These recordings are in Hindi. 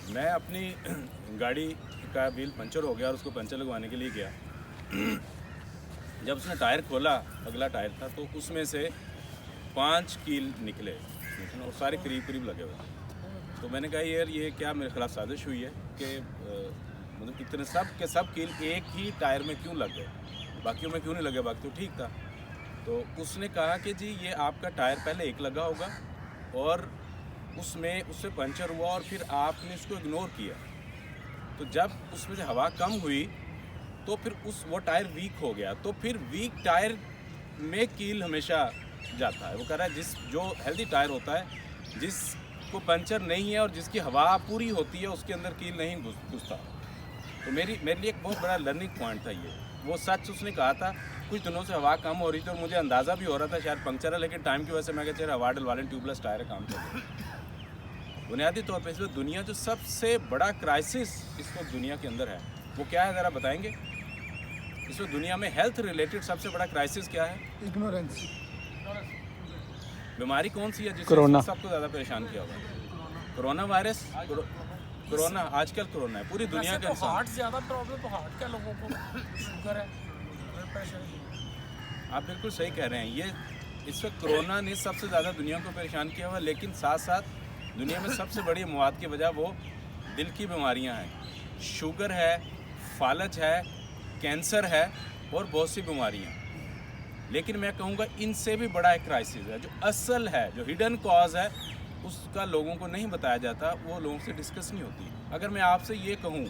मैं अपनी गाड़ी का व्हील पंचर हो गया और उसको पंचर लगवाने के लिए गया। जब उसने टायर खोला, अगला टायर था, तो उसमें से 5 कील निकले और सारे करीब करीब लगे हुए। तो मैंने कहा यार ये क्या मेरे खिलाफ साजिश हुई है कि मतलब इतने सब के सब कील एक ही टायर में क्यों लग गए, बाकियों में क्यों नहीं लगे, बाकी तो ठीक था। तो उसने कहा कि जी ये आपका टायर पहले एक लगा होगा और उससे पंचर हुआ और फिर आपने उसको इग्नोर किया, तो जब उसमें से हवा कम हुई तो फिर वो टायर वीक हो गया। तो फिर वीक टायर में कील हमेशा जाता है। वो कह रहा है जो हेल्दी टायर होता है, जिसको पंचर नहीं है और जिसकी हवा पूरी होती है, उसके अंदर कील नहीं घुसता। तो मेरे लिए एक बहुत बड़ा लर्निंग पॉइंट था ये। वो सच उसने कहा था। कुछ दिनों से हवा कम हो रही थी और मुझे अंदाज़ा भी हो रहा था शायद पंक्चर है, लेकिन टाइम की वजह से मैं कहता हवा डलवा लें, ट्यूबलेस टायर है, काम चल रहा। बुनियादी तौर पर इसमें दुनिया जो सबसे बड़ा क्राइसिस इस वक्त दुनिया के अंदर है वो क्या है, ज़रा बताएंगे? इसमें दुनिया में हेल्थ रिलेटेड सबसे बड़ा क्राइसिस क्या है? इग्नोरेंस। बीमारी कौन सी है जिसने सबको ज़्यादा परेशान किया होगा? Corona virus. कोरोना आजकल कोरोना है पूरी दुनिया के इंसान। हार्ट ज़्यादा प्रॉब्लम तो हार्ट के लोगों को, शुगर है, ब्लड प्रेशर है। आप बिल्कुल सही कह रहे हैं। ये इस वक्त कोरोना ने सबसे ज़्यादा दुनिया को परेशान किया हुआ, लेकिन साथ साथ दुनिया में सबसे बड़ी मौत की वजह वो दिल की बीमारियां हैं। शुगर है, फालज है, कैंसर है और बहुत सी बीमारियां। लेकिन मैं कहूँगा इनसे भी बड़ा एक क्राइसिस है, जो असल है, जो हिडन कॉज है, उसका लोगों को नहीं बताया जाता, वो लोगों से डिस्कस नहीं होती। अगर मैं आपसे ये कहूँ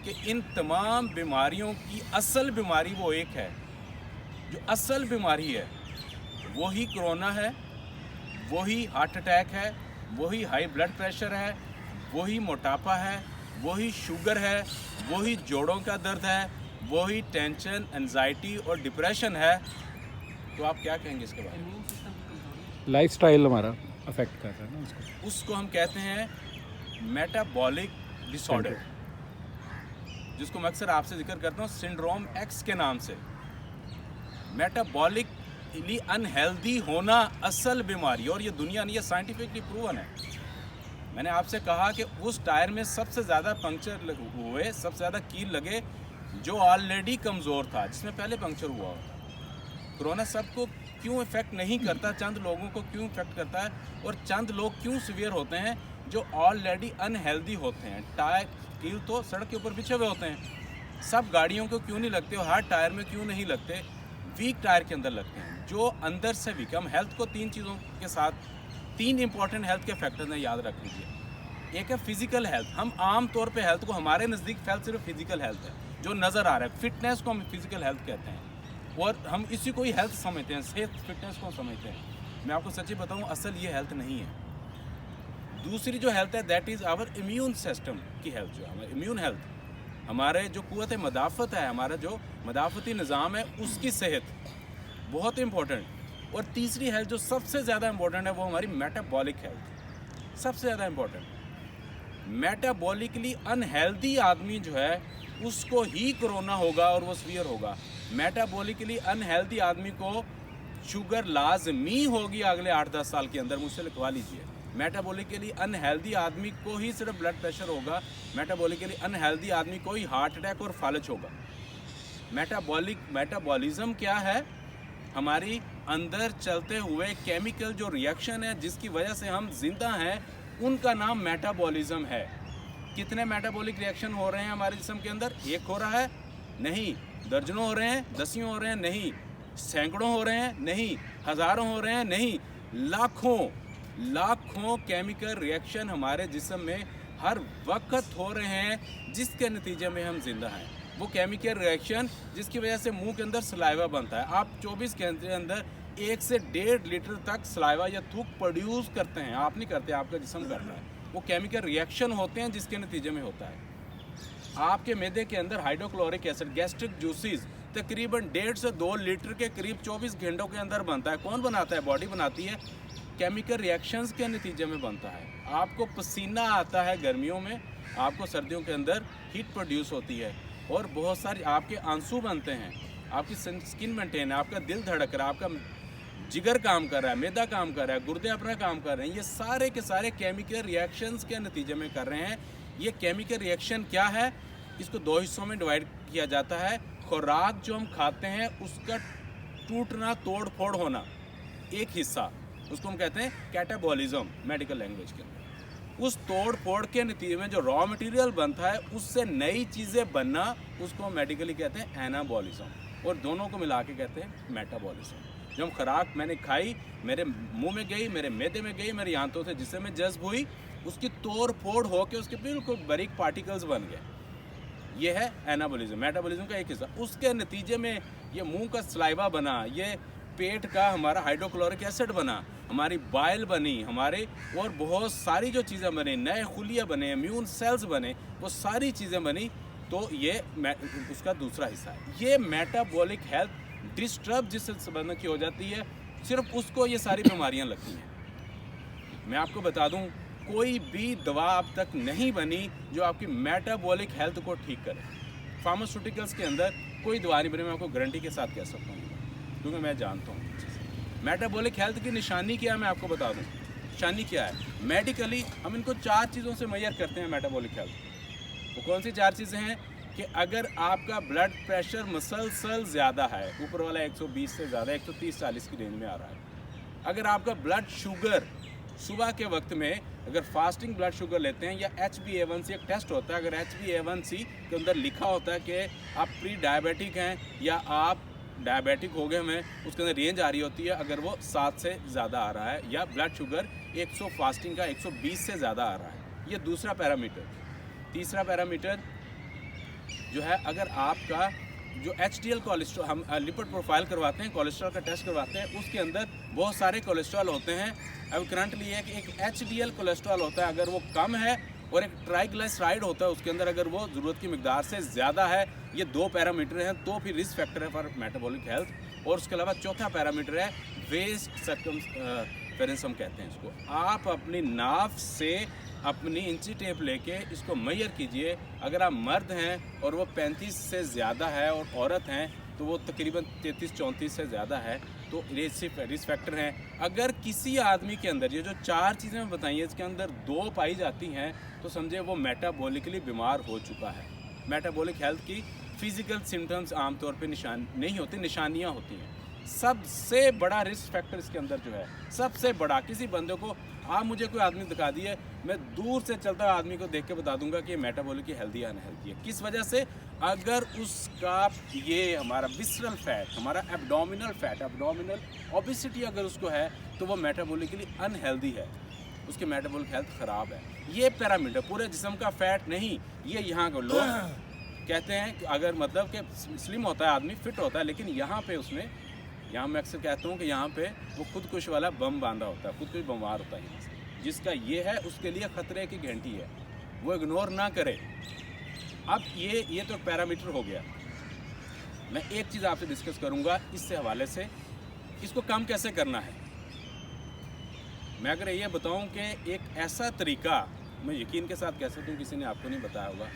कि इन तमाम बीमारियों की असल बीमारी वो एक है, जो असल बीमारी है वही कोरोना है, वही हार्ट अटैक है, वही हाई ब्लड प्रेशर है, वही मोटापा है, वही शुगर है, वही जोड़ों का दर्द है, वही टेंशन, एंजाइटी और डिप्रेशन है। तो आप क्या कहेंगे इसके बारे में? लाइफस्टाइल हमारा अफेक्ट कर रहा है ना उसको हम कहते हैं मेटाबॉलिक डिसऑर्डर, जिसको मैं अक्सर आपसे जिक्र करता हूँ सिंड्रोम एक्स के नाम से। मेटाबॉलिकली अनहेल्दी होना असल बीमारी, और ये दुनिया ने, ये साइंटिफिकली प्रूवन है। मैंने आपसे कहा कि उस टायर में सबसे ज़्यादा पंक्चर हुए, सबसे ज़्यादा कील लगे जो ऑलरेडी कमज़ोर था, जिसमें पहले पंक्चर हुआ होता। कोरोना सबको क्यों इफेक्ट नहीं करता, चंद लोगों को क्यों इफेक्ट करता है, और चंद लोग क्यों सीवियर होते हैं जो ऑलरेडी अनहेल्दी होते हैं? टायर कील तो सड़क के ऊपर बिछे हुए होते हैं, सब गाड़ियों को क्यों नहीं लगते और हर टायर में क्यों नहीं लगते? वीक टायर के अंदर लगते हैं, जो अंदर से वीक। हम हेल्थ को तीन चीज़ों के साथ, तीन इंपॉर्टेंट हेल्थ के फैक्टर्स हैं, याद रख लीजिए। एक है फिजिकल हेल्थ। हम आम तौर पे हेल्थ को, हमारे नज़दीक हेल्थ सिर्फ फिजिकल हेल्थ है जो नज़र आ रहा है। फिटनेस को हम फिजिकल हेल्थ कहते हैं और हम इसी को ही हेल्थ समझते हैं, सेहत फिटनेस को समझते हैं। मैं आपको सच्ची बताऊं, असल ये हेल्थ नहीं है। दूसरी जो हेल्थ है that is our immune system की हेल्थ, जो हमारी इम्यून हेल्थ, हमारे जो कुव्वत मदाफ़त है, हमारा जो मदाफ़ती निज़ाम है, उसकी सेहत बहुत इम्पोर्टेंट। और तीसरी हेल्थ जो सबसे ज़्यादा इम्पोर्टेंट है वो हमारी मेटाबॉलिक हेल्थ, सबसे ज़्यादा इम्पोर्टेंट। मेटाबॉलिकली अनहेल्दी आदमी जो है उसको ही कोरोना होगा और वो सीवियर होगा। मेटाबॉलिकली अनहेल्दी आदमी को शुगर लाजमी होगी अगले 8-10 साल के अंदर, मुझसे लिखवा लीजिए। मेटाबॉलिकली अनहेल्दी आदमी को ही सिर्फ ब्लड प्रेशर होगा, मेटाबॉलिकली अनहेल्दी आदमी को ही हार्ट अटैक और फालज होगा। मेटाबॉलिज्म क्या है? हमारी अंदर चलते हुए केमिकल जो रिएक्शन है जिसकी वजह से हम जिंदा हैं, उनका नाम मेटाबॉलिज्म है। कितने मेटाबॉलिक रिएक्शन हो रहे हैं हमारे जिस्म के अंदर? एक हो रहा है? नहीं। दर्जनों हो रहे हैं? दसियों हो रहे हैं? नहीं। सैकड़ों हो रहे हैं? नहीं। हज़ारों हो रहे हैं? नहीं। लाखों केमिकल रिएक्शन हमारे जिस्म में हर वक्त हो रहे हैं, जिसके नतीजे में हम जिंदा हैं। वो केमिकल रिएक्शन जिसकी वजह से मुंह के अंदर सलाइवा बनता है। आप 24 घंटे के अंदर 1 से 1.5 लीटर तक सलाइवा या थूक प्रोड्यूस करते हैं। आप नहीं करते, आपका जिस्म करता है। वो केमिकल रिएक्शन होते हैं जिसके नतीजे में होता है। आपके मैदे के अंदर हाइड्रोक्लोरिक एसिड, गैस्ट्रिक जूसेस तकरीबन 1.5 से 2 लीटर के करीब 24 घंटों के अंदर बनता है। कौन बनाता है? बॉडी बनाती है। केमिकल रिएक्शंस के नतीजे में बनता है। आपको पसीना आता है गर्मियों में, आपको सर्दियों के अंदर हीट प्रोड्यूस होती है, और बहुत सारी आपके आंसू बनते हैं, आपकी स्किन मेंटेन है, आपका दिल धड़क रहा है, आपका जिगर काम कर रहा है, मैदा काम कर रहा है, गुर्दे अपना काम कर रहे हैं। ये सारे के सारे केमिकल रिएक्शंस के नतीजे में कर रहे हैं। ये केमिकल रिएक्शन क्या है, इसको दो हिस्सों में डिवाइड किया जाता है। खुराक जो हम खाते हैं उसका टूटना, तोड़ फोड़ होना, एक हिस्सा, उसको हम कहते हैं कैटाबॉलिज्म मेडिकल लैंग्वेज के अंदर। उस तोड़ फोड़ के नतीजे में जो रॉ मटेरियल बनता है उससे नई चीज़ें बनना, उसको मेडिकली कहते हैं एनाबॉलिज्म, और दोनों को मिला के कहते हैं मेटाबॉलिज्म। जब खुराक मैंने खाई, मेरे मुंह में गई, मेरे मैदे में गई, मेरे आंतों से जिससे में जज्ब हुई, उसकी तोड़ फोड़ होकर उसके बिल्कुल बारीक पार्टिकल्स बन गए, ये है एनाबॉलिज्म। मेटाबॉलिज्म का एक हिस्सा, उसके नतीजे में ये मुंह का सलाइवा बना, ये पेट का हमारा हाइड्रोक्लोरिक एसिड बना, हमारी बाइल बनी, हमारे और बहुत सारी जो चीज़ें बनी, नए खुलिया बने, इम्यून सेल्स बने, वो सारी चीज़ें बनी, तो ये उसका दूसरा हिस्सा है। ये मेटाबॉलिक हेल्थ डिस्टर्ब जिससे संबंध की हो जाती है, सिर्फ उसको ये सारी बीमारियां लगती हैं। मैं आपको बता दूं, कोई भी दवा अब तक नहीं बनी जो आपकी मेटाबॉलिक हेल्थ को ठीक करे। फार्मास्यूटिकल्स के अंदर कोई दवा नहीं बनी, मैं आपको गारंटी के साथ कह सकता हूँ, क्योंकि मैं जानता हूँ। मेटाबॉलिक हेल्थ की निशानी क्या है मैं आपको बता दूँ। निशानी क्या है, मेडिकली हम इनको 4 चीज़ों से मेजर करते हैं मेटाबॉलिक हेल्थ। वो कौन सी 4 चीज़ें हैं कि अगर आपका ब्लड प्रेशर मसलसल ज़्यादा है, ऊपर वाला 120 से ज़्यादा 130-40 की रेंज में आ रहा है, अगर आपका ब्लड शुगर सुबह के वक्त में अगर फास्टिंग ब्लड शुगर लेते हैं, या HbA1c एक टेस्ट होता है, अगर HbA1c के अंदर लिखा होता है कि आप प्री डायबिटिक हैं या आप डायबिटिक हो गए हैं, उसके अंदर रेंज आ रही होती है, अगर वो 7 से ज़्यादा आ रहा है, या ब्लड शुगर 100 फास्टिंग का 120 से ज़्यादा आ रहा है, ये दूसरा पैरामीटर। तीसरा पैरामीटर जो है, अगर आपका जो HDL कोलेस्ट्रॉल, हम लिपिड प्रोफाइल करवाते हैं, कोलेस्ट्रॉल का टेस्ट करवाते हैं, उसके अंदर बहुत सारे कोलेस्ट्रॉल होते हैं। अब करंटली है कि एक HDL कोलेस्ट्रॉल होता है, अगर वो कम है, और एक ट्राइग्लिसराइड होता है उसके अंदर, अगर वो ज़रूरत की मिकदार से ज़्यादा है, ये 2 पैरामीटर हैं, तो फिर रिस्क फैक्टर है फॉर मेटाबॉलिक हेल्थ। और उसके अलावा चौथा पैरामीटर है वेस्ट सर्कमफेरेंस, हम कहते हैं इसको। आप अपनी नाफ से अपनी इंची टेप लेके इसको मेजर कीजिए, अगर आप मर्द हैं और वो 35 से ज़्यादा है, और औरत हैं तो वो तकरीबन 33-34 से ज़्यादा है, तो रिस्क फैक्टर हैं। अगर किसी आदमी के अंदर ये जो 4 चीज़ें मैं बताई हैं, इसके अंदर 2 पाई जाती हैं, तो समझे वो मेटाबॉलिकली बीमार हो चुका है। मेटाबॉलिक हेल्थ की फिजिकल सिम्टम्स आमतौर पे निशान नहीं होती, निशानियाँ होती हैं। सबसे बड़ा रिस्क फैक्टर इसके अंदर जो है, सबसे बड़ा, किसी बंदे को आप मुझे कोई आदमी दिखा दिए, मैं दूर से चलता आदमी को देख के बता दूंगा कि मेटाबॉलिक हेल्दी या अनहेल्दी है। किस वजह से, अगर उसका ये हमारा विसरल फैट, हमारा एब्डोमिनल फैट, एब्डोमिनल ओबेसिटी अगर उसको है, तो वो मेटाबॉलिकली अनहेल्दी है, उसकी मेटाबॉलिक हेल्थ ख़राब है। ये पैरामीटर पूरे जिस्म का फैट नहीं, ये यहाँ को लोग कहते हैं कि अगर मतलब कि स्लिम होता है आदमी, फिट होता है, लेकिन यहाँ पे उसने, यहाँ मैं अक्सर कहता हूँ कि यहाँ पे वो खुदकुश वाला बम बांधा होता है, खुदकुश बीमार होता है यहाँ से, जिसका ये है उसके लिए ख़तरे की घंटी है, वो इग्नोर ना करे। अब ये तो पैरामीटर हो गया। मैं एक चीज़ आपसे डिस्कस करूँगा इससे हवाले से, इसको कम कैसे करना है। मैं अगर ये बताऊँ कि एक ऐसा तरीका, मैं यकीन के साथ कह सकता हूँ, किसी ने आपको नहीं बताया होगा,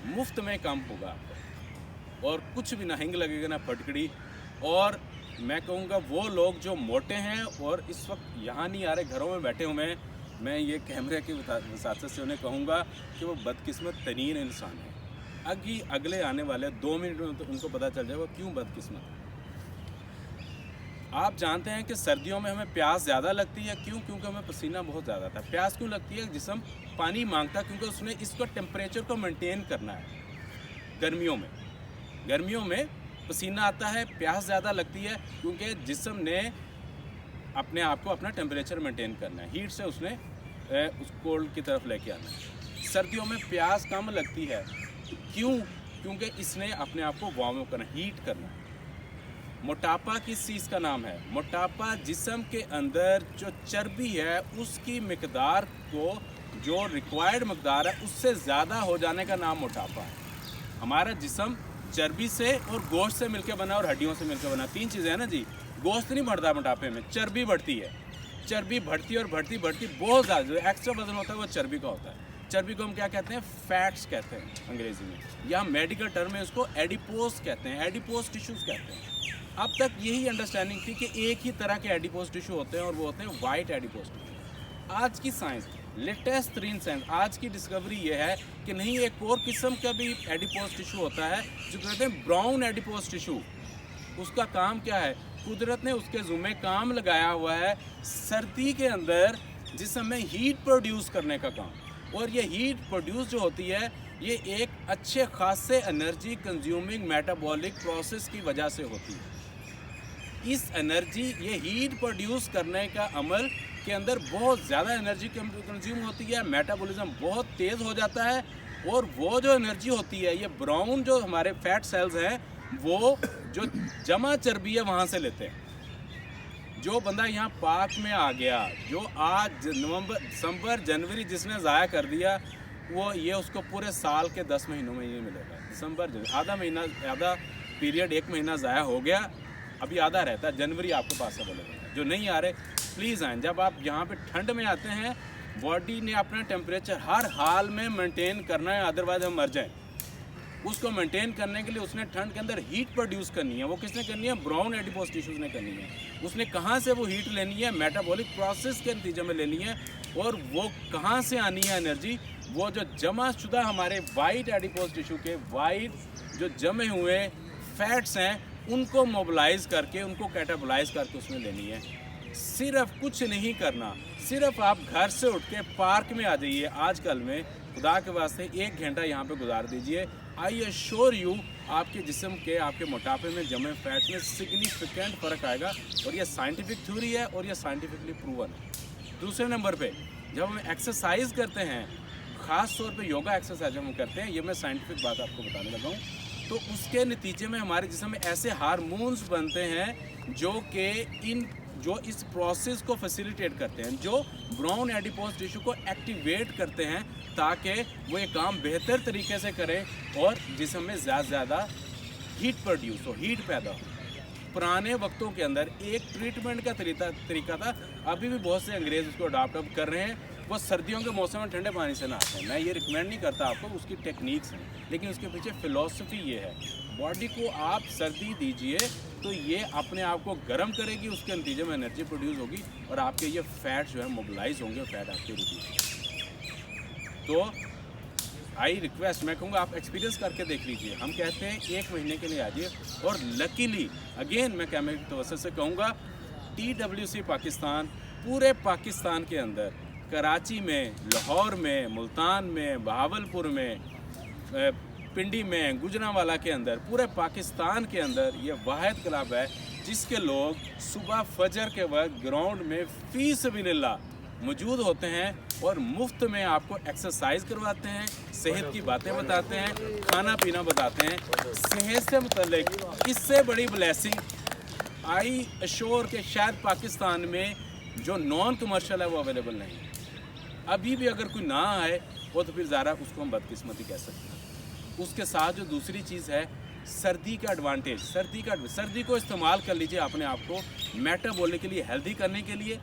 मुफ्त में कम होगा आपको, और कुछ भी ना हिंग लगेगा ना फटकड़ी। और मैं कहूँगा वो लोग जो मोटे हैं और इस वक्त यहाँ नहीं आ रहे, घरों में बैठे हुए हैं, मैं ये कैमरे की वसात से उन्हें कहूँगा कि वो बदकिस्मत तरीन इंसान है। अगले आने वाले 2 मिनट में तो उनको पता चल जाएगा क्यों बदकिस्मत है। आप जानते हैं कि सर्दियों में हमें प्यास ज़्यादा लगती है, क्यों? क्योंकि हमें पसीना बहुत ज़्यादा आता है। प्यास क्यों लगती है? जिस्म पानी मांगता है, क्योंकि उसने इसको टेम्परेचर को मेंटेन करना है। गर्मियों में पसीना आता है, प्यास ज़्यादा लगती है, क्योंकि जिस्म ने अपने आप को अपना टेम्परेचर मेंटेन करना है, हीट से उसने उस कोल्ड की तरफ लेके आना है। सर्दियों में प्यास कम लगती है, क्यों? क्योंकि इसने अपने आप को वार्म करना, हीट करना। मोटापा किस चीज़ का नाम है? मोटापा जिस्म के अंदर जो चर्बी है उसकी मिकदार को, जो रिक्वायर्ड मिकदार है उससे ज़्यादा हो जाने का नाम मोटापा है। हमारा जिस्म चर्बी से और गोश्त से मिलकर बना और हड्डियों से मिलकर बना, 3 चीज़ें हैं ना जी। गोश्त नहीं बढ़ता मोटापे में, चर्बी बढ़ती है। चर्बी बढ़ती और बढ़ती बहुत ज़्यादा, जो एक्स्ट्रा वजन होता है वो चर्बी का होता है। चर्बी को हम क्या कहते हैं? फैट्स कहते हैं अंग्रेज़ी में, या मेडिकल टर्म में उसको एडिपोज कहते हैं, एडिपोज टिश्यूज़ कहते हैं। अब तक यही अंडरस्टैंडिंग थी कि एक ही तरह के एडिपोज टिश्यू होते हैं और वो होते हैं वाइट एडिपोज टिश्यू। आज की साइंस लेटेस्ट तरीन साइंस आज की डिस्कवरी ये है कि नहीं, एक और किस्म का भी एडिपोज टिश्यू होता है जो कहते हैं ब्राउन एडिपोज टिश्यू। उसका काम क्या है? कुदरत ने उसके ज़ुम्मे काम लगाया हुआ है सर्दी के अंदर जिस्म में हीट प्रोड्यूस करने का काम। और ये हीट प्रोड्यूस जो होती है ये एक अच्छे खासे एनर्जी कंज्यूमिंग मेटाबॉलिक प्रोसेस की वजह से होती है। इस एनर्जी, ये हीट प्रोड्यूस करने का अमल के अंदर बहुत ज़्यादा एनर्जी कंज्यूम होती है, मेटाबॉलिज्म बहुत तेज़ हो जाता है। और वो जो एनर्जी होती है ये ब्राउन जो हमारे फैट सेल्स हैं वो जो जमा चर्बी है वहाँ से लेते हैं। जो बंदा यहाँ पाक में आ गया, जो आज नवंबर, दिसंबर, जनवरी जिसने ज़ाया कर दिया, वो ये उसको पूरे साल के 10 महीनों में ये मिलेगा। दिसंबर आधा महीना, आधा पीरियड 1 महीना ज़ाया हो गया, अभी आधा रहता है, जनवरी आपके पास अवेलेबल है। जो नहीं आ रहे प्लीज़ आएँ। जब आप यहाँ पे ठंड में आते हैं, बॉडी ने अपना टेम्परेचर हर हाल में मेंटेन करना है, अदरवाइज हम मर जाएँ। उसको मेंटेन करने के लिए उसने ठंड के अंदर हीट प्रोड्यूस करनी है। वो किसने करनी है? ब्राउन एडिपोज टिश्यूज़ ने करनी है। उसने कहाँ से वो हीट लेनी है? मेटाबॉलिक प्रोसेस के नतीजे में लेनी है। और वो कहाँ से आनी है एनर्जी? वो जो जमा शुदा हमारे वाइट एडिपोज टिश्यू के वाइट जो जमे हुए फैट्स हैं उनको मोबिलाइज करके, उनको कैटाबोलाइज करके उसमें लेनी है। सिर्फ कुछ नहीं करना, सिर्फ आप घर से उठ के पार्क में आ जाइए। आजकल में खुदा के वास्ते 1 घंटा यहाँ पे गुजार दीजिए। आई एश्योर यू आपके जिस्म के, आपके मोटापे में जमे फैट में सिग्निफिकेंट फ़र्क आएगा। और ये साइंटिफिक थ्योरी है और ये साइंटिफिकली प्रूवन है। दूसरे नंबर पे जब हम एक्सरसाइज करते हैं, ख़ास तौर पे योगा एक्सरसाइज हम करते हैं, ये मैं साइंटिफिक बात आपको बताने लगा हूँ, तो उसके नतीजे में हमारे जिस्म में ऐसे हार्मोन्स बनते हैं जो इस प्रोसेस को फैसिलिटेट करते हैं, जो ब्राउन एडिपोज टिश्यू को एक्टिवेट करते हैं ताकि वो ये काम बेहतर तरीके से करें और जिस्म में ज़्यादा हीट प्रोड्यूस हो, हीट पैदा हो। पुराने वक्तों के अंदर एक ट्रीटमेंट का तरीका था, अभी भी बहुत से अंग्रेज़ उसको अडॉप्ट अप कर रहे हैं। वो सर्दियों के मौसम में ठंडे पानी से नहाते हैं। मैं ये रिकमेंड नहीं करता आपको, उसकी टेक्निक्स हैं, लेकिन उसके पीछे फ़िलॉसफी ये है, बॉडी को आप सर्दी दीजिए तो ये अपने आप को गर्म करेगी, उसके नतीजे में एनर्जी प्रोड्यूस होगी और आपके ये फैट जो है मोबिलाइज होंगे, फैट आपके रिड्यूस। तो आई रिक्वेस्ट, मैं कहूँगा आप एक्सपीरियंस करके देख लीजिए। हम कहते हैं 1 महीने के लिए आ जाइए। और लकीली अगेन मैं कैमरे की तवज्जो से कहूँगा, TWC पाकिस्तान पूरे पाकिस्तान के अंदर, कराची में, लाहौर में, मुल्तान में, बहावलपुर में, पिंडी में, गुजरांवाला के अंदर, पूरे पाकिस्तान के अंदर ये वाहिद क्लब है जिसके लोग सुबह फजर के वक्त ग्राउंड में फ़ी सबिलिल्लाह मौजूद होते हैं और मुफ्त में आपको एक्सरसाइज करवाते हैं, सेहत की बातें बताते हैं, खाना पीना बताते हैं। सेहत से मुतल्लिक इससे बड़ी ब्लेसिंग आई एश्योर के शायद पाकिस्तान में जो नॉन कमर्शियल है वो अवेलेबल नहीं है। अभी भी अगर कोई ना आए वो तो फिर ज़रा उसको हम बदकिस्मती कह सकते हैं। उसके साथ जो दूसरी चीज़ है, सर्दी का एडवांटेज, सर्दी को इस्तेमाल कर लीजिए अपने आप को मेटाबॉलिकली हेल्दी करने के लिए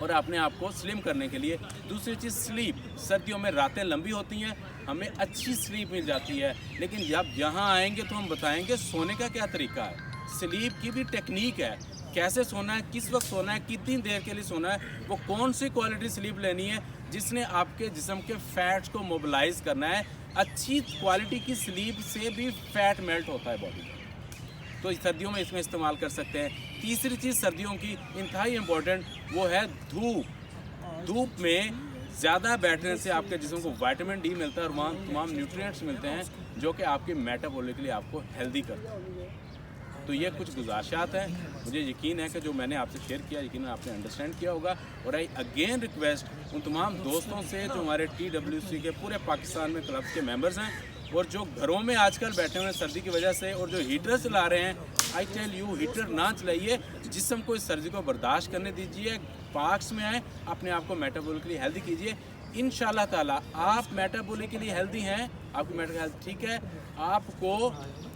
और अपने आप को स्लिम करने के लिए। दूसरी चीज़ स्लीप, सर्दियों में रातें लंबी होती हैं, हमें अच्छी स्लीप मिल जाती है। लेकिन जब यहाँ आएंगे तो हम बताएंगे सोने का क्या तरीका है, स्लीप की भी टेक्निक है, कैसे सोना है, किस वक्त सोना है, कितनी देर के लिए सोना है, वो कौन सी क्वालिटी स्लीप लेनी है जिसने आपके जिस्म के फैट्स को मोबिलाइज करना है। अच्छी क्वालिटी की स्लीप से भी फैट मेल्ट होता है बॉडी में, तो सर्दियों में इसमें इस्तेमाल कर सकते हैं। तीसरी चीज़ सर्दियों की इंतहाई इम्पोर्टेंट वो है धूप। धूप में ज़्यादा बैठने से आपके जिस्म को विटामिन डी मिलता है और वहाँ तमाम न्यूट्रिएंट्स मिलते हैं जो कि आपके मेटाबॉलिकली आपको हेल्दी करते हैं। तो ये कुछ गुजारिशात हैं, मुझे यकीन है कि जो मैंने आपसे शेयर किया यकीन आपने अंडरस्टैंड किया होगा। और आई अगेन रिक्वेस्ट उन तमाम दोस्तों से जो हमारे TWC के पूरे पाकिस्तान में क्लब्स के मेंबर्स हैं और जो घरों में आजकल बैठे हुए हैं सर्दी की वजह से और जो हीटर चला रहे हैं, आई टेल यू हीटर ना चलाइए, जिस्म को इस सर्दी को बर्दाश्त करने दीजिए। पार्क्स में आए, अपने आप को मेटाबॉलिकली हेल्दी कीजिए। इंशाल्लाह ताला आप मेटाबॉलिकली हेल्दी हैं, आपकी मेटाबॉलिक हेल्थ ठीक है, आपको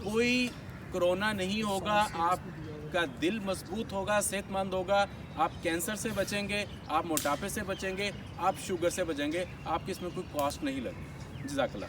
कोई कोरोना नहीं होगा, आपका दिल मजबूत होगा, सेहतमंद होगा, आप कैंसर से बचेंगे, आप मोटापे से बचेंगे, आप शुगर से बचेंगे, आपकी इसमें कोई कॉस्ट नहीं लगेगी। जज़ाकल्लाह।